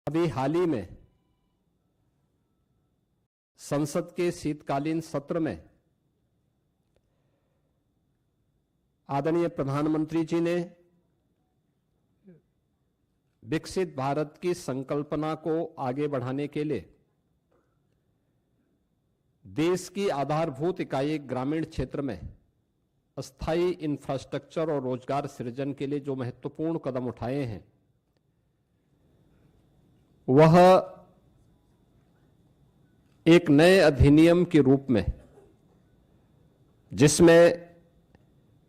अभी हाल ही में संसद के शीतकालीन सत्र में आदरणीय प्रधानमंत्री जी ने विकसित भारत की संकल्पना को आगे बढ़ाने के लिए देश की आधारभूत इकाई ग्रामीण क्षेत्र में अस्थायी इंफ्रास्ट्रक्चर और रोजगार सृजन के लिए जो महत्वपूर्ण कदम उठाए हैं वह एक नए अधिनियम के रूप में, जिसमें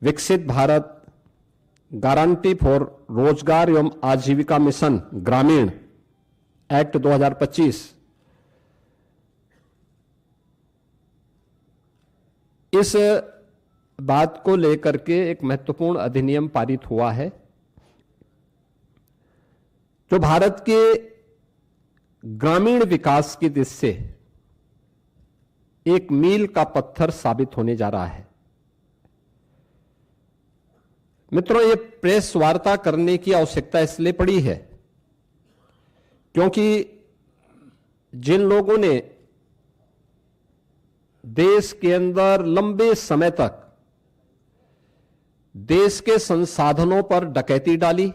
विकसित भारत गारंटी फॉर रोजगार एवं आजीविका मिशन ग्रामीण एक्ट 2025 इस बात को लेकर के एक महत्वपूर्ण अधिनियम पारित हुआ है जो भारत के ग्रामीण विकास की दिशा से एक मील का पत्थर साबित होने जा रहा है। मित्रों, ये प्रेस वार्ता करने की आवश्यकता इसलिए पड़ी है क्योंकि जिन लोगों ने देश के अंदर लंबे समय तक देश के संसाधनों पर डकैती डाली,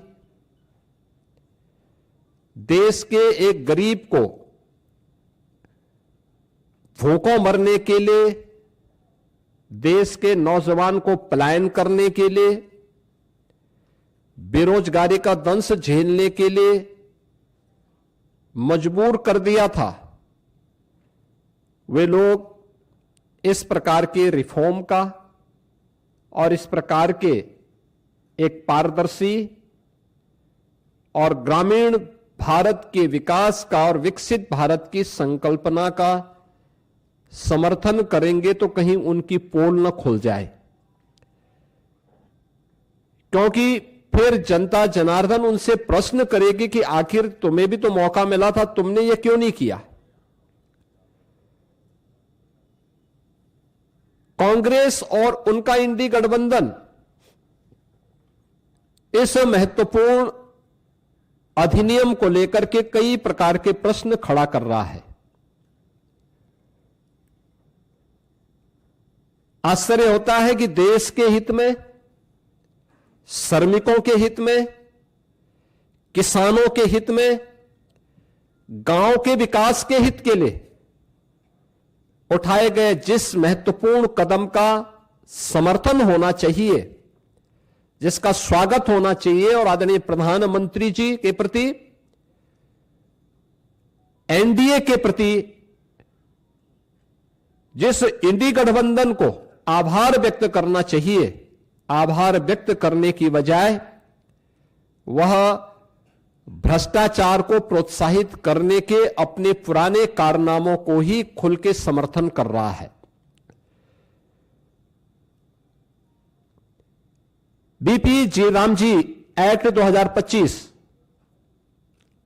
देश के एक गरीब को भूखों मरने के लिए, देश के नौजवान को पलायन करने के लिए, बेरोजगारी का दंश झेलने के लिए मजबूर कर दिया था, वे लोग इस प्रकार के रिफॉर्म का और इस प्रकार के एक पारदर्शी और ग्रामीण भारत के विकास का और विकसित भारत की संकल्पना का समर्थन करेंगे तो कहीं उनकी पोल न खुल जाए, क्योंकि फिर जनता जनार्दन उनसे प्रश्न करेगी कि आखिर तुम्हें भी तो मौका मिला था, तुमने ये क्यों नहीं किया। कांग्रेस और उनका इंडी गठबंधन इस महत्वपूर्ण अधिनियम को लेकर के कई प्रकार के प्रश्न खड़ा कर रहा है। आश्चर्य होता है कि देश के हित में, श्रमिकों के हित में, किसानों के हित में, गांव के विकास के हित के लिए उठाए गए जिस महत्वपूर्ण कदम का समर्थन होना चाहिए, जिसका स्वागत होना चाहिए और आदरणीय प्रधानमंत्री जी के प्रति, एनडीए के प्रति जिस इंडी गठबंधन को आभार व्यक्त करना चाहिए, आभार व्यक्त करने की बजाय वह भ्रष्टाचार को प्रोत्साहित करने के अपने पुराने कारनामों को ही खुल के समर्थन कर रहा है। बीपी जी रामजी एक्ट 2025,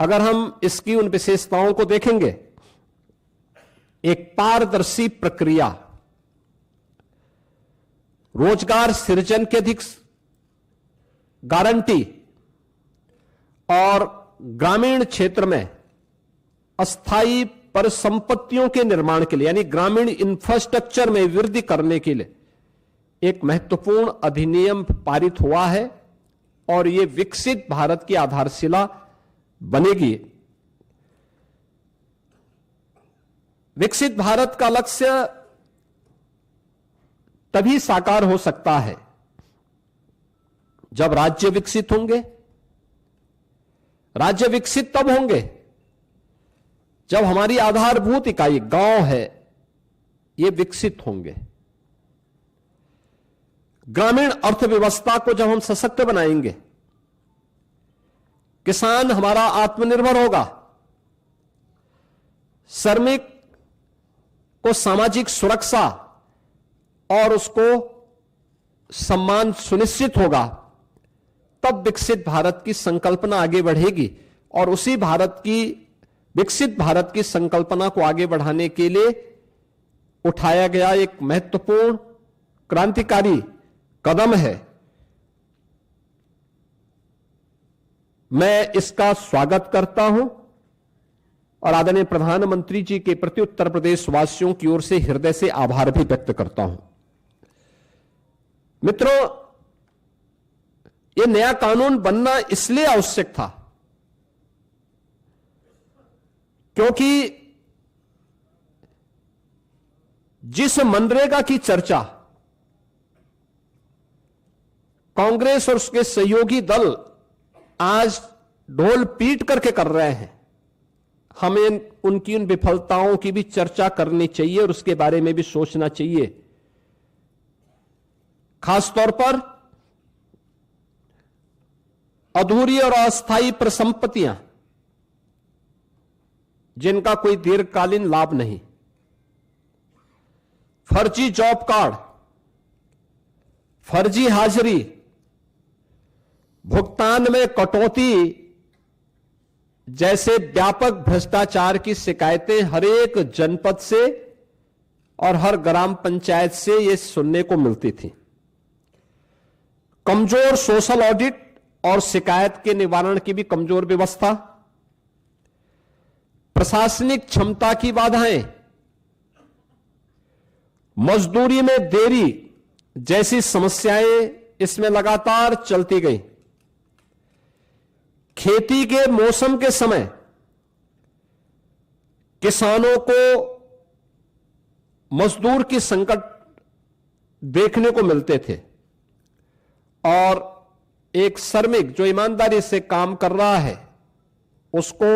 अगर हम इसकी उन विशेषताओं को देखेंगे, एक पारदर्शी प्रक्रिया, रोजगार सृजन की अधिक गारंटी और ग्रामीण क्षेत्र में अस्थायी परिसंपत्तियों के निर्माण के लिए, यानी ग्रामीण इंफ्रास्ट्रक्चर में वृद्धि करने के लिए एक महत्वपूर्ण अधिनियम पारित हुआ है और यह विकसित भारत की आधारशिला बनेगी। विकसित भारत का लक्ष्य तभी साकार हो सकता है जब राज्य विकसित होंगे। राज्य विकसित तब होंगे जब हमारी आधारभूत इकाई गांव है, ये विकसित होंगे। ग्रामीण अर्थव्यवस्था को जब हम सशक्त बनाएंगे, किसान हमारा आत्मनिर्भर होगा, श्रमिक को सामाजिक सुरक्षा और उसको सम्मान सुनिश्चित होगा, तब विकसित भारत की संकल्पना आगे बढ़ेगी। और उसी भारत की, विकसित भारत की संकल्पना को आगे बढ़ाने के लिए उठाया गया एक महत्वपूर्ण क्रांतिकारी कदम है। मैं इसका स्वागत करता हूं और आदरणीय प्रधानमंत्री जी के प्रति उत्तर प्रदेश वासियों की ओर से हृदय से आभार भी व्यक्त करता हूं। मित्रों, यह नया कानून बनना इसलिए आवश्यक था क्योंकि जिस मनरेगा की चर्चा कांग्रेस और उसके सहयोगी दल आज ढोल पीट करके कर रहे हैं, हमें उनकी उन विफलताओं की भी चर्चा करनी चाहिए और उसके बारे में भी सोचना चाहिए। खासतौर पर अधूरी और अस्थायी परिसंपत्तियां जिनका कोई दीर्घकालीन लाभ नहीं, फर्जी जॉब कार्ड, फर्जी हाजिरी, भुगतान में कटौती जैसे व्यापक भ्रष्टाचार की शिकायतें हर एक जनपद से और हर ग्राम पंचायत से ये सुनने को मिलती थी। कमजोर सोशल ऑडिट और शिकायत के निवारण की भी कमजोर व्यवस्था, प्रशासनिक क्षमता की बाधाएं, मजदूरी में देरी जैसी समस्याएं इसमें लगातार चलती गई। खेती के मौसम के समय किसानों को मजदूर की संकट देखने को मिलते थे और एक श्रमिक जो ईमानदारी से काम कर रहा है उसको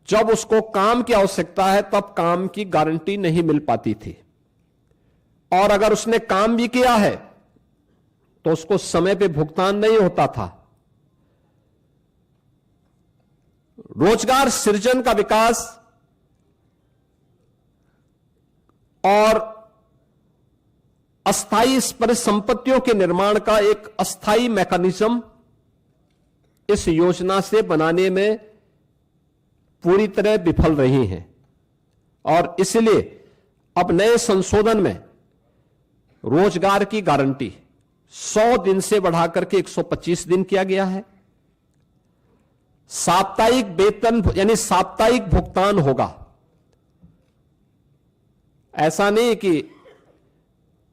जब उसको काम की आवश्यकता है तब काम की गारंटी नहीं मिल पाती थी, और अगर उसने काम भी किया है तो उसको समय पे भुगतान नहीं होता था। रोजगार सृजन का विकास और अस्थायी परिसंपत्तियों के निर्माण का एक अस्थायी मैकेनिज्म इस योजना से बनाने में पूरी तरह विफल रही हैं, और इसलिए अब नए संशोधन में रोजगार की गारंटी 100 दिन से बढ़ाकर के 125 दिन किया गया है। साप्ताहिक वेतन यानी साप्ताहिक भुगतान होगा। ऐसा नहीं कि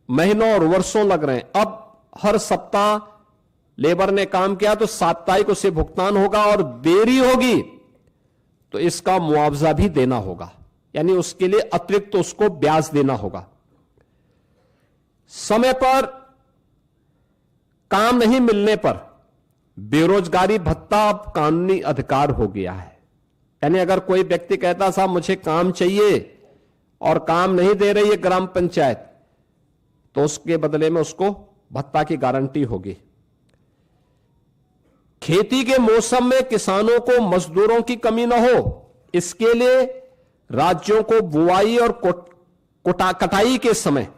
महीनों और वर्षों लग रहे हैं, अब हर सप्ताह लेबर ने काम किया तो साप्ताहिक उसे भुगतान होगा, और देरी होगी तो इसका मुआवजा भी देना होगा, यानी उसके लिए अतिरिक्त तो उसको ब्याज देना होगा। समय पर काम नहीं मिलने पर बेरोजगारी भत्ता अब कानूनी अधिकार हो गया है। यानी अगर कोई व्यक्ति कहता साहब मुझे काम चाहिए और काम नहीं दे रही है ग्राम पंचायत, तो उसके बदले में उसको भत्ता की गारंटी होगी। खेती के मौसम में किसानों को मजदूरों की कमी न हो, इसके लिए राज्यों को बुआई और कटाई के समय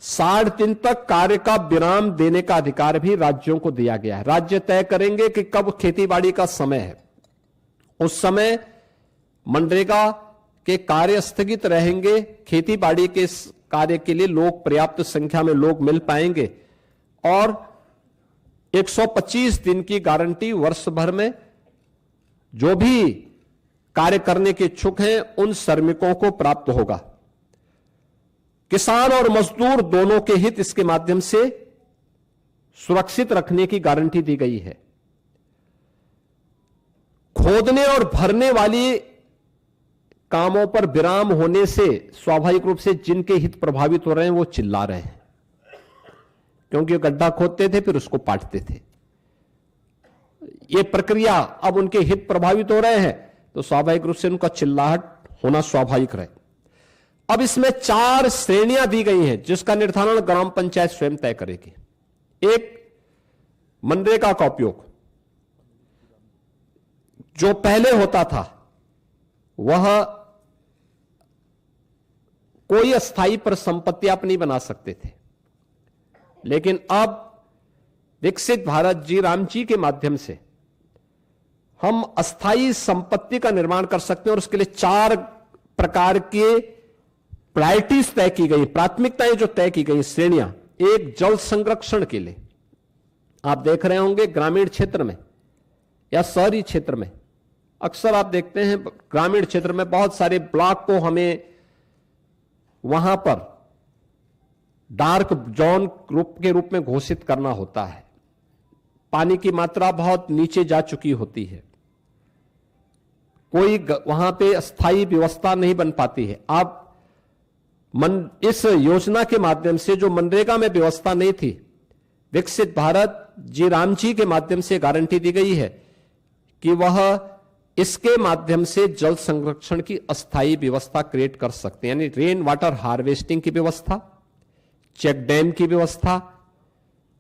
60 दिन तक कार्य का विराम देने का अधिकार भी राज्यों को दिया गया है। राज्य तय करेंगे कि कब खेतीबाड़ी का समय है, उस समय मनरेगा के कार्य स्थगित रहेंगे, खेतीबाड़ी के कार्य के लिए लोग पर्याप्त संख्या में लोग मिल पाएंगे, और 125 दिन की गारंटी वर्ष भर में जो भी कार्य करने के इच्छुक हैं उन श्रमिकों को प्राप्त होगा। किसान और मजदूर दोनों के हित इसके माध्यम से सुरक्षित रखने की गारंटी दी गई है। खोदने और भरने वाली कामों पर विराम होने से स्वाभाविक रूप से जिनके हित प्रभावित हो रहे हैं वो चिल्ला रहे हैं, क्योंकि गड्ढा खोदते थे फिर उसको पाटते थे। ये प्रक्रिया अब उनके हित प्रभावित हो रहे हैं तो स्वाभाविक रूप से उनका चिल्लाहट होना स्वाभाविक रहे। अब इसमें 4 श्रेणियां दी गई हैं जिसका निर्धारण ग्राम पंचायत स्वयं तय करेगी। एक, मनरेगा का उपयोग जो पहले होता था वह कोई अस्थायी परिसंपत्ति आप नहीं बना सकते थे, लेकिन अब विकसित भारत जी राम जी के माध्यम से हम अस्थायी संपत्ति का निर्माण कर सकते हैं, और उसके लिए 4 प्रकार के प्रायोरिटीज तय की गई, प्राथमिकताएं जो तय की गई, श्रेणियां। एक, जल संरक्षण के लिए आप देख रहे होंगे ग्रामीण क्षेत्र में या शहरी क्षेत्र में अक्सर आप देखते हैं ग्रामीण क्षेत्र में बहुत सारे ब्लॉक को हमें वहां पर डार्क जोन ग्रुप के रूप में घोषित करना होता है। पानी की मात्रा बहुत नीचे जा चुकी होती है, कोई वहां पे स्थायी व्यवस्था नहीं बन पाती है। आप इस योजना के माध्यम से जो मनरेगा में व्यवस्था नहीं थी, विकसित भारत जी राम जी के माध्यम से गारंटी दी गई है कि वह इसके माध्यम से जल संरक्षण की अस्थायी व्यवस्था क्रिएट कर सकते हैं, यानी रेन वाटर हार्वेस्टिंग की व्यवस्था, चेक डैम की व्यवस्था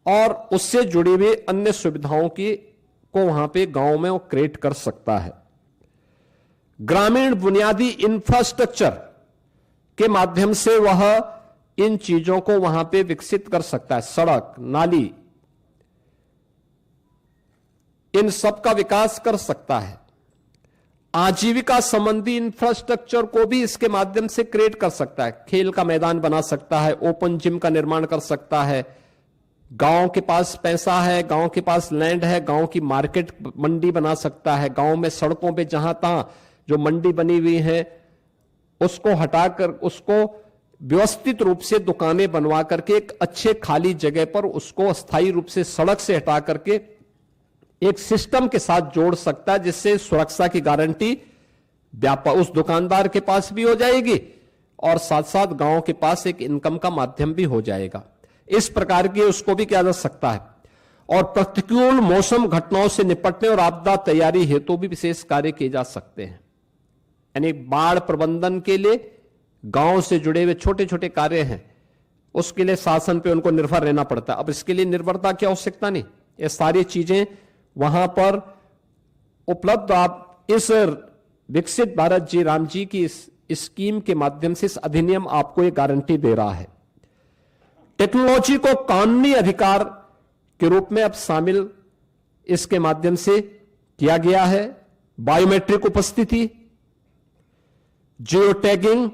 और उससे जुड़ी हुई अन्य सुविधाओं को वहां पे गांव में वो क्रिएट कर सकता है। ग्रामीण बुनियादी इंफ्रास्ट्रक्चर के माध्यम से वह इन चीजों को वहां पे विकसित कर सकता है। सड़क, नाली, इन सब का विकास कर सकता है। आजीविका संबंधी इंफ्रास्ट्रक्चर को भी इसके माध्यम से क्रिएट कर सकता है। खेल का मैदान बना सकता है, ओपन जिम का निर्माण कर सकता है। गांव के पास पैसा है, गांव के पास लैंड है, गांव की मार्केट मंडी बना सकता है। गांव में सड़कों पे जहां तहां जो मंडी बनी हुई है उसको हटाकर उसको व्यवस्थित रूप से दुकानें बनवा करके एक अच्छे खाली जगह पर उसको अस्थायी रूप से सड़क से हटा करके एक सिस्टम के साथ जोड़ सकता है, जिससे सुरक्षा की गारंटी व्यापार उस दुकानदार के पास भी हो जाएगी और साथ साथ गांव के पास एक इनकम का माध्यम भी हो जाएगा। इस प्रकार के उसको भी किया जा सकता है। और प्रतिकूल मौसम घटनाओं से निपटने और आपदा तैयारी हेतु भी विशेष कार्य किए जा सकते हैं। यानी बाढ़ प्रबंधन के लिए गांव से जुड़े हुए छोटे छोटे कार्य हैं, उसके लिए शासन पे उनको निर्भर रहना पड़ता है। अब इसके लिए निर्भरता की आवश्यकता नहीं, ये सारी चीजें वहां पर उपलब्ध। आप इस विकसित भारत जी राम जी की इस स्कीम के माध्यम से इस अधिनियम आपको ये गारंटी दे रहा है। टेक्नोलॉजी को कानूनी अधिकार के रूप में अब शामिल इसके माध्यम से किया गया है। बायोमेट्रिक उपस्थिति, geo tagging,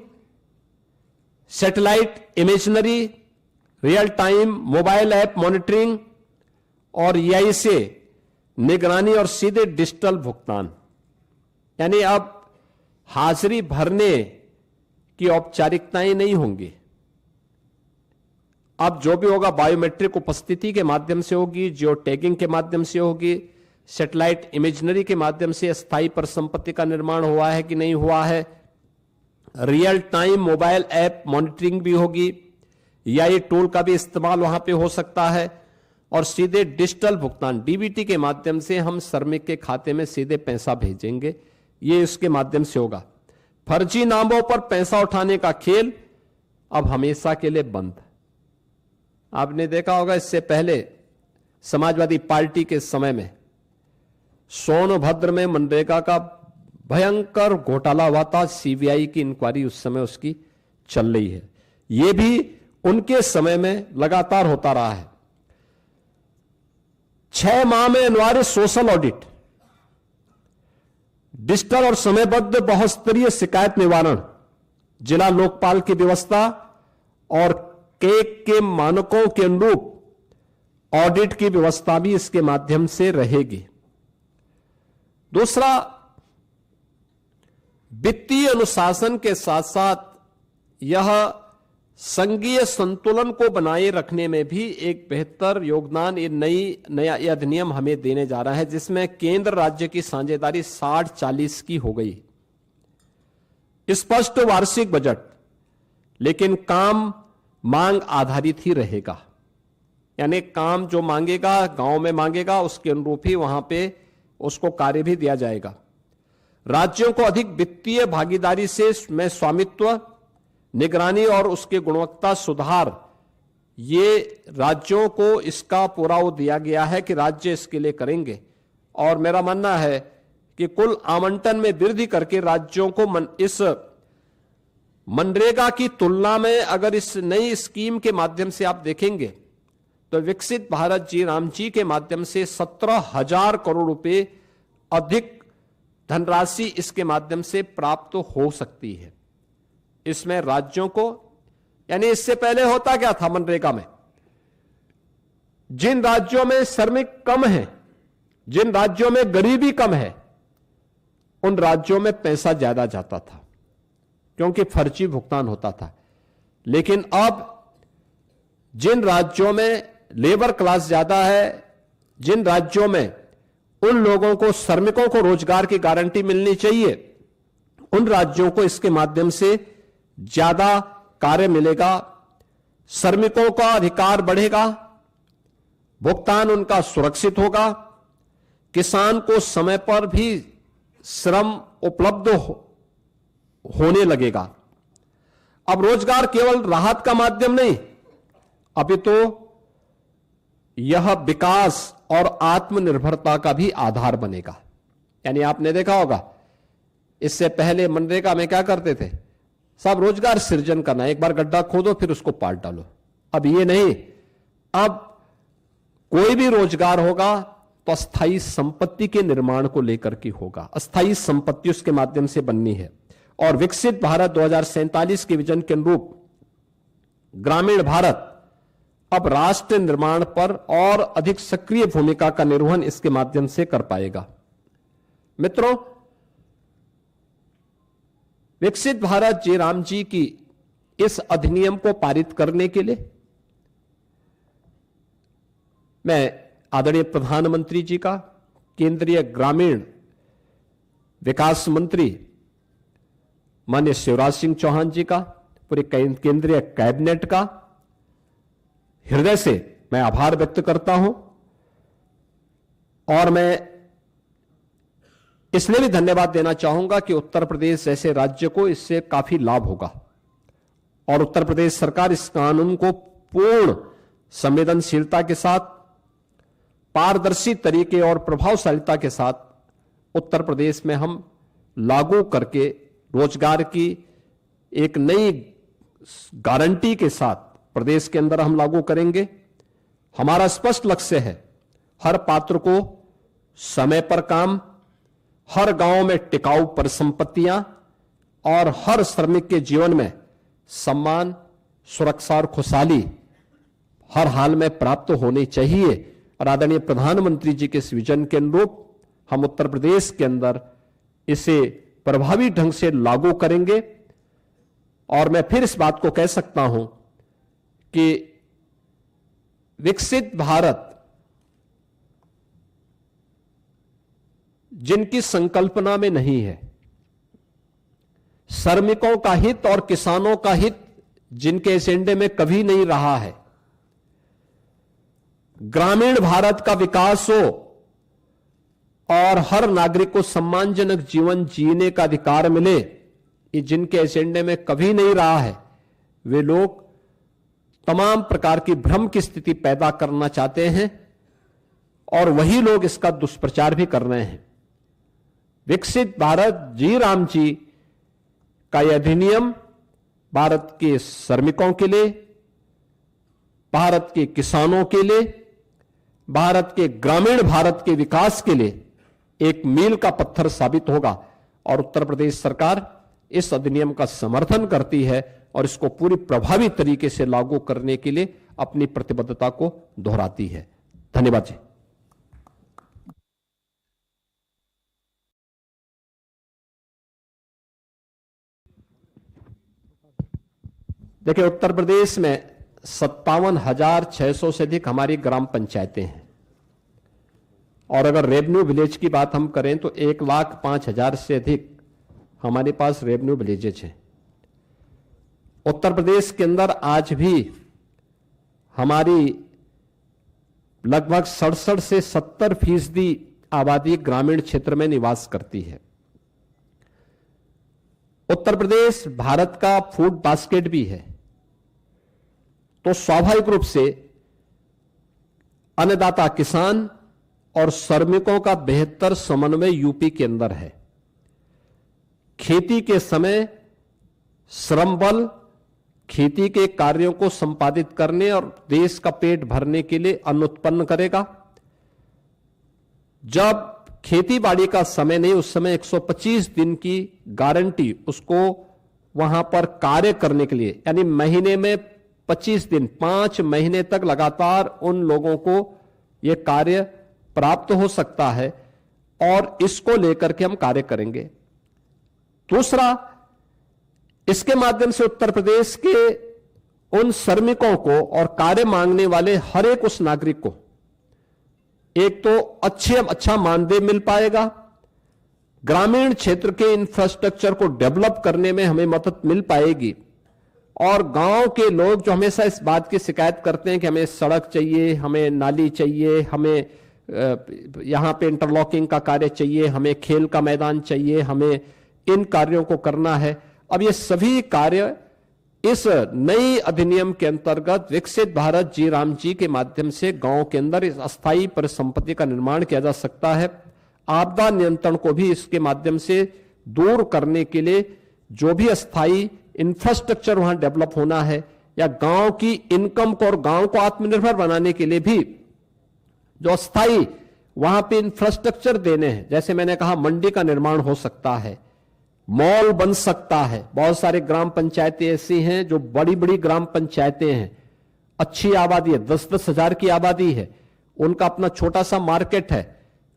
satellite imaginary, real time mobile app monitoring और एआई से निगरानी और सीधे डिजिटल भुगतान। यानी अब हाजिरी भरने की औपचारिकताएं नहीं होंगी। अब जो भी होगा बायोमेट्रिक उपस्थिति के माध्यम से होगी, जियो टैगिंग के माध्यम से होगी, सैटेलाइट इमेजनरी के माध्यम से स्थायी परिसंपत्ति का निर्माण हुआ है कि नहीं हुआ है, real time mobile app monitoring भी होगी, या ये टूल का भी इस्तेमाल वहां पे हो सकता है। और सीधे डिजिटल भुगतान डीबीटी के माध्यम से हम श्रमिक के खाते में सीधे पैसा भेजेंगे, ये इसके माध्यम से होगा। फर्जी नामों पर पैसा उठाने का खेल अब हमेशा के लिए बंद। आपने देखा होगा इससे पहले समाजवादी पार्टी के समय में सोनभद्र में मनरेगा का भयंकर घोटाला हुआ था। सीबीआई की इंक्वायरी उस समय उसकी चल रही है। यह भी उनके समय में लगातार होता रहा है। 6 माह में अनिवार्य सोशल ऑडिट, डिजिटल और समयबद्ध बहुस्तरीय शिकायत निवारण, जिला लोकपाल की व्यवस्था और केक के मानकों के अनुरूप ऑडिट की व्यवस्था भी इसके माध्यम से रहेगी। दूसरा, वित्तीय अनुशासन के साथ साथ यह संघीय संतुलन को बनाए रखने में भी एक बेहतर योगदान ये नया अधिनियम हमें देने जा रहा है, जिसमें केंद्र राज्य की साझेदारी 60-40 की हो गई। स्पष्ट वार्षिक बजट, लेकिन काम मांग आधारित ही रहेगा। यानी काम जो मांगेगा, गांव में मांगेगा, उसके अनुरूप ही वहां पे उसको कार्य भी दिया जाएगा। राज्यों को अधिक वित्तीय भागीदारी से में स्वामित्व, निगरानी और उसके गुणवत्ता सुधार, ये राज्यों को इसका पूरा वो दिया गया है कि राज्य इसके लिए करेंगे। और मेरा मानना है कि कुल आवंटन में वृद्धि करके राज्यों को इस मनरेगा की तुलना में अगर इस नई स्कीम के माध्यम से आप देखेंगे तो विकसित भारत जी राम जी के माध्यम से 17,000 करोड़ रुपए अधिक धनराशि इसके माध्यम से प्राप्त हो सकती है। इसमें राज्यों को, यानी इससे पहले होता क्या था मनरेगा में, जिन राज्यों में श्रमिक कम है, जिन राज्यों में गरीबी कम है, उन राज्यों में पैसा ज्यादा जाता था क्योंकि फर्जी भुगतान होता था। लेकिन अब जिन राज्यों में लेबर क्लास ज्यादा है, जिन राज्यों में उन लोगों को, श्रमिकों को रोजगार की गारंटी मिलनी चाहिए, उन राज्यों को इसके माध्यम से ज्यादा कार्य मिलेगा, श्रमिकों का अधिकार बढ़ेगा, भुगतान उनका सुरक्षित होगा, किसान को समय पर भी श्रम उपलब्ध होने लगेगा। अब रोजगार केवल राहत का माध्यम नहीं, अभी तो यह विकास और आत्मनिर्भरता का भी आधार बनेगा। यानी आपने देखा होगा, इससे पहले मनरेगा में क्या करते थे, सब रोजगार सृजन करना, एक बार गड्ढा खोदो फिर उसको पाट डालो। अब ये नहीं, अब कोई भी रोजगार होगा तो अस्थायी संपत्ति के निर्माण को लेकर के होगा, अस्थायी संपत्ति उसके माध्यम से बननी है। और विकसित भारत 2047 के विजन के अनुरूप ग्रामीण भारत अब राष्ट्र निर्माण पर और अधिक सक्रिय भूमिका का निर्वहन इसके माध्यम से कर पाएगा। मित्रों, विकसित भारत जी राम जी की इस अधिनियम को पारित करने के लिए मैं आदरणीय प्रधानमंत्री जी का, केंद्रीय ग्रामीण विकास मंत्री माननीय शिवराज सिंह चौहान जी का, पूरे केंद्रीय कैबिनेट का हृदय से मैं आभार व्यक्त करता हूं। और मैं इसलिए भी धन्यवाद देना चाहूंगा कि उत्तर प्रदेश जैसे राज्य को इससे काफी लाभ होगा और उत्तर प्रदेश सरकार इस कानून को पूर्ण संवेदनशीलता के साथ, पारदर्शी तरीके और प्रभावशालिता के साथ उत्तर प्रदेश में हम लागू करके रोजगार की एक नई गारंटी के साथ प्रदेश के अंदर हम लागू करेंगे। हमारा स्पष्ट लक्ष्य है, हर पात्र को समय पर काम, हर गांव में टिकाऊ परिसंपत्तियां और हर श्रमिक के जीवन में सम्मान, सुरक्षा और खुशहाली हर हाल में प्राप्त होनी चाहिए। और आदरणीय प्रधानमंत्री जी के इस विजन के अनुरूप हम उत्तर प्रदेश के अंदर इसे प्रभावी ढंग से लागू करेंगे। और मैं फिर इस बात को कह सकता हूं कि विकसित भारत जिनकी संकल्पना में नहीं है, श्रमिकों का हित और किसानों का हित जिनके एजेंडे में कभी नहीं रहा है, ग्रामीण भारत का विकास हो और हर नागरिक को सम्मानजनक जीवन जीने का अधिकार मिले, ये जिनके एजेंडे में कभी नहीं रहा है, वे लोग तमाम प्रकार की भ्रम की स्थिति पैदा करना चाहते हैं और वही लोग इसका दुष्प्रचार भी कर रहे हैं। विकसित भारत जी राम जी का यह अधिनियम भारत के श्रमिकों के लिए, भारत के किसानों के लिए, भारत के ग्रामीण भारत के विकास के लिए एक मील का पत्थर साबित होगा। और उत्तर प्रदेश सरकार इस अधिनियम का समर्थन करती है और इसको पूरी प्रभावी तरीके से लागू करने के लिए अपनी प्रतिबद्धता को दोहराती है। धन्यवाद जी। देखिए, उत्तर प्रदेश में 57,600 से अधिक हमारी ग्राम पंचायतें हैं और अगर रेवेन्यू विलेज की बात हम करें तो 1,05,000 से अधिक हमारे पास रेवेन्यू विलेजेज हैं। उत्तर प्रदेश के अंदर आज भी हमारी लगभग 67 से 70% आबादी ग्रामीण क्षेत्र में निवास करती है। उत्तर प्रदेश भारत का फूड बास्केट भी है, तो स्वाभाविक रूप से अन्नदाता किसान और श्रमिकों का बेहतर समन्वय यूपी के अंदर है। खेती के समय श्रम बल खेती के कार्यों को संपादित करने और देश का पेट भरने के लिए अन्न उत्पन्न करेगा। जब खेती बाड़ी का समय नहीं, उस समय 125 दिन की गारंटी उसको वहां पर कार्य करने के लिए, यानी महीने में 25 दिन, 5 महीने तक लगातार उन लोगों को यह कार्य प्राप्त हो सकता है और इसको लेकर के हम कार्य करेंगे। दूसरा, इसके माध्यम से उत्तर प्रदेश के उन श्रमिकों को और कार्य मांगने वाले हर एक उस नागरिक को एक तो अच्छा मानदेय मिल पाएगा, ग्रामीण क्षेत्र के इंफ्रास्ट्रक्चर को डेवलप करने में हमें मदद मिल पाएगी, और गांव के लोग जो हमेशा इस बात की शिकायत करते हैं कि हमें सड़क चाहिए, हमें नाली चाहिए, हमें यहां पे इंटरलॉकिंग का कार्य चाहिए, हमें खेल का मैदान चाहिए, हमें इन कार्यों को करना है। अब ये सभी कार्य इस नई अधिनियम के अंतर्गत विकसित भारत जी राम जी के माध्यम से गांव के अंदर इस अस्थायी परिसंपत्ति का निर्माण किया जा सकता है। आपदा नियंत्रण को भी इसके माध्यम से दूर करने के लिए जो भी अस्थायी इंफ्रास्ट्रक्चर वहां डेवलप होना है, या गांव की इनकम को और गांव को आत्मनिर्भर बनाने के लिए भी जो अस्थायी वहां पे इंफ्रास्ट्रक्चर देने हैं, जैसे मैंने कहा मंडी का निर्माण हो सकता है, मॉल बन सकता है। बहुत सारे ग्राम पंचायतें ऐसी हैं जो बड़ी बड़ी ग्राम पंचायतें हैं, अच्छी आबादी है, 10-10 हजार की आबादी है, उनका अपना छोटा सा मार्केट है,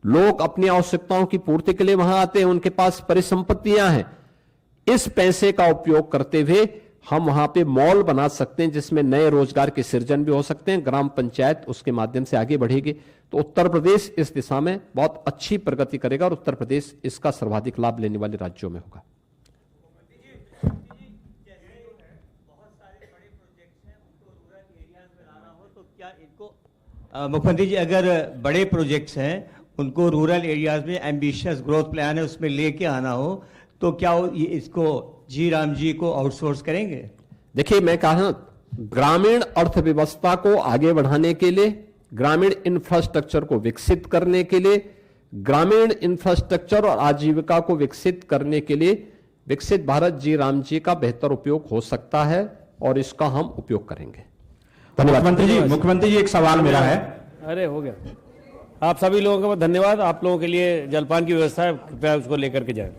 लोग अपनी आवश्यकताओं की पूर्ति के लिए वहां आते हैं, उनके पास परिसंपत्तियां हैं। इस पैसे का उपयोग करते हुए हम वहां पे मॉल बना सकते हैं जिसमें नए रोजगार के सृजन भी हो सकते हैं, ग्राम पंचायत उसके माध्यम से आगे बढ़ेगी। तो उत्तर प्रदेश इस दिशा में बहुत अच्छी प्रगति करेगा और उत्तर प्रदेश इसका सर्वाधिक लाभ लेने वाले राज्यों में होगा। मुख्यमंत्री जी, अगर बड़े प्रोजेक्ट्स हैं उनको रूरल एरियाज में एम्बिशियस ग्रोथ प्लान है उसमें लेके आना हो, तो क्या ये इसको जी राम जी को आउटसोर्स करेंगे? देखिए, मैं कहा ग्रामीण अर्थव्यवस्था को आगे बढ़ाने के लिए, ग्रामीण इंफ्रास्ट्रक्चर को विकसित करने के लिए, ग्रामीण इंफ्रास्ट्रक्चर और आजीविका को विकसित करने के लिए विकसित भारत जी राम जी का बेहतर उपयोग हो सकता है और इसका हम उपयोग करेंगे। धन्यवाद मुख्यमंत्री जी एक सवाल मेरा है। अरे हो गया। आप सभी लोगों का धन्यवाद। आप लोगों के लिए जलपान की व्यवस्था है, कृपया उसको लेकर के जाएं।